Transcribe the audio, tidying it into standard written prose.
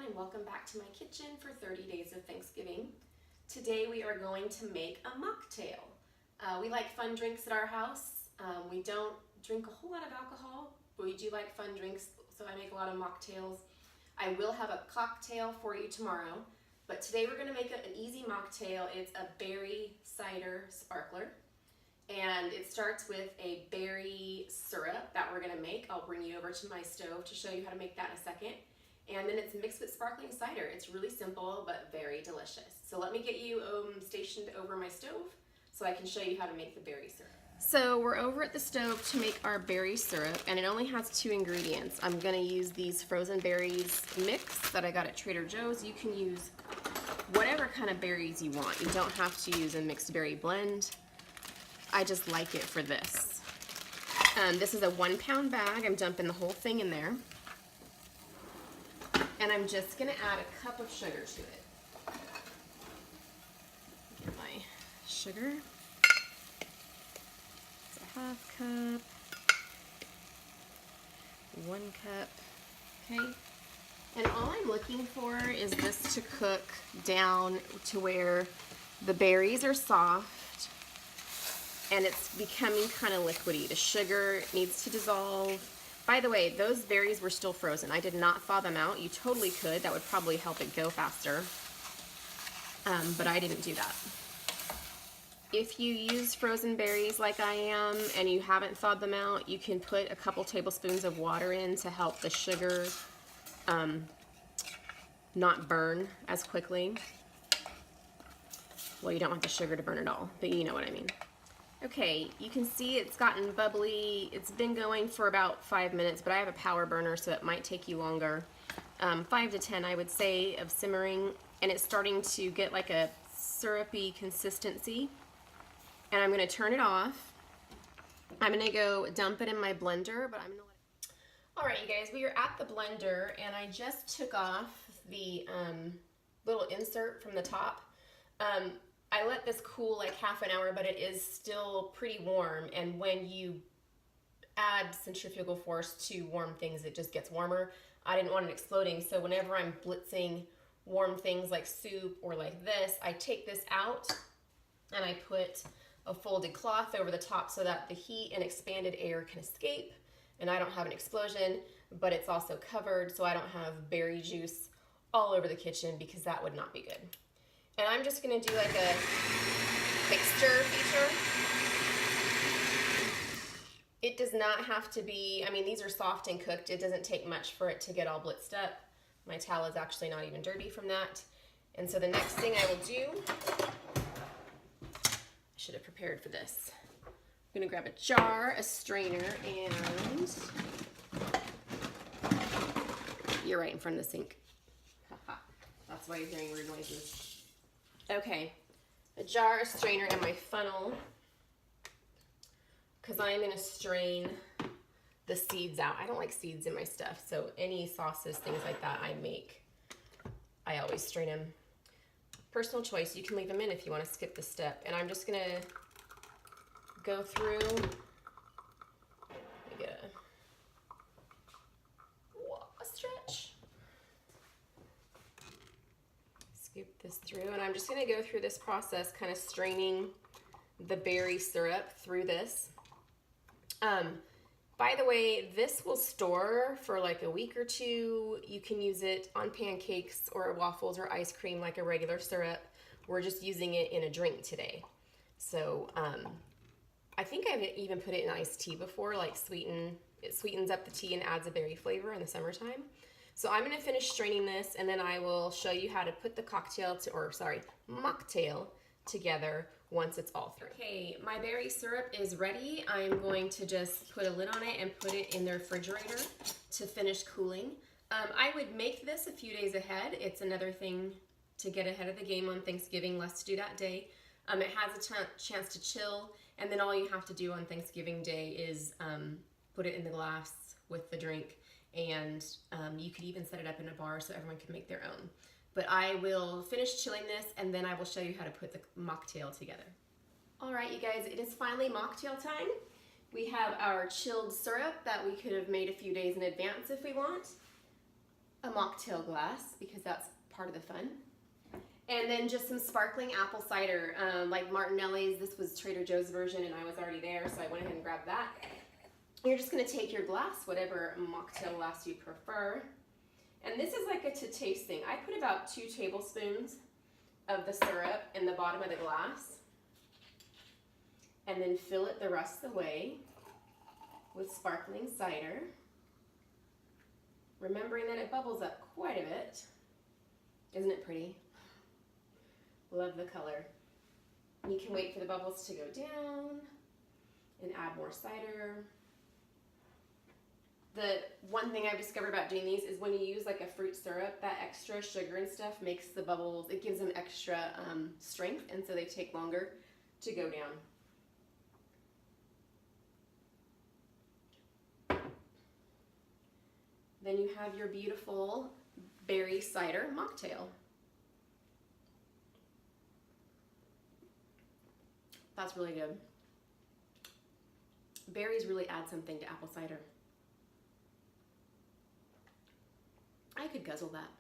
and welcome back to my kitchen for 30 days of Thanksgiving. Today we are going to make a mocktail. We like fun drinks at our house. We don't drink a whole lot of alcohol, but we do like fun drinks, so I make a lot of mocktails. I will have a cocktail for you tomorrow, but today we're going to make an easy mocktail. It's a berry cider sparkler, and it starts with a berry syrup that we're going to make. I'll bring you over to my stove to show you how to make that in a second. And then it's mixed with sparkling cider. It's really simple, but very delicious. So let me get you stationed over my stove so I can show you how to make the berry syrup. So we're over at the stove to make our berry syrup, and it only has 2 ingredients. I'm gonna use these frozen berries mix that I got at Trader Joe's. You can use whatever kind of berries you want. You don't have to use a mixed berry blend. I just like it for this. This is a 1-pound bag. I'm dumping the whole thing in there. And I'm just going to add a cup of sugar to it. Get my sugar. It's a 1/2 cup. 1 cup. Okay. And all I'm looking for is this to cook down to where the berries are soft and it's becoming kind of liquidy. The sugar needs to dissolve. By the way, those berries were still frozen. I did not thaw them out. You totally could. That would probably help it go faster. But I didn't do that. If you use frozen berries like I am and you haven't thawed them out, you can put a couple tablespoons of water in to help the sugar not burn as quickly. Well, you don't want the sugar to burn at all, but you know what I mean. Okay, you can see it's gotten bubbly. It's been going for about 5 minutes, but I have a power burner, so it might take you longer. 5 to 10, I would say, of simmering, and it's starting to get like a syrupy consistency. And I'm gonna turn it off. I'm gonna go dump it in my blender, but I'm gonna let it... All right, you guys, we are at the blender, and I just took off the little insert from the top. I let this cool like half an hour, but it is still pretty warm, and when you add centrifugal force to warm things, it just gets warmer. I didn't want it exploding, so whenever I'm blitzing warm things like soup or like this, I take this out and I put a folded cloth over the top so that the heat and expanded air can escape, and I don't have an explosion, but it's also covered so I don't have berry juice all over the kitchen, because that would not be good. And I'm just gonna do like a stir feature. It does not have to be, I mean, these are soft and cooked. It doesn't take much for it to get all blitzed up. My towel is actually not even dirty from that. And so the next thing I will do, I should have prepared for this. I'm gonna grab a jar, a strainer, and you're right in front of the sink. That's why you're hearing weird noises. Okay, a jar, a strainer, and my funnel, because I'm going to strain the seeds out. I don't like seeds in my stuff, so any sauces, things like that I make, I always strain them. Personal choice, you can leave them in if you want to skip the step. And I'm just going to go through, get a stretch. Scoop this through, and I'm just going to go through this process, kind of straining the berry syrup through this. By the way, this will store for like a week or 2. You can use it on pancakes or waffles or ice cream like a regular syrup. We're just using it in a drink today. So I think I've even put it in iced tea before, like it sweetens up the tea and adds a berry flavor in the summertime. So I'm gonna finish straining this, and then I will show you how to put the mocktail together once it's all through. Okay, my berry syrup is ready. I'm going to just put a lid on it and put it in the refrigerator to finish cooling. I would make this a few days ahead. It's another thing to get ahead of the game on Thanksgiving, less to do that day. It has a chance to chill, and then all you have to do on Thanksgiving Day is put it in the glass with the drink. And you could even set it up in a bar so everyone can make their own. But I will finish chilling this, and then I will show you how to put the mocktail together. All right, you guys, it is finally mocktail time. We have our chilled syrup that we could have made a few days in advance if we want. a mocktail glass because that's part of the fun. And then just some sparkling apple cider, like Martinelli's. This was Trader Joe's version and I was already there, so I went ahead and grabbed that. You're just gonna take your glass, whatever mocktail glass you prefer. And this is like a to taste thing. I put about 2 tablespoons of the syrup in the bottom of the glass and then fill it the rest of the way with sparkling cider. Remembering that it bubbles up quite a bit. Isn't it pretty? Love the color. You can wait for the bubbles to go down and add more cider. The one thing I've discovered about doing these is when you use like a fruit syrup, that extra sugar and stuff makes the bubbles, it gives them extra strength, and so they take longer to go down. Then you have your beautiful berry cider mocktail. That's really good. Berries really add something to apple cider. I could guzzle that.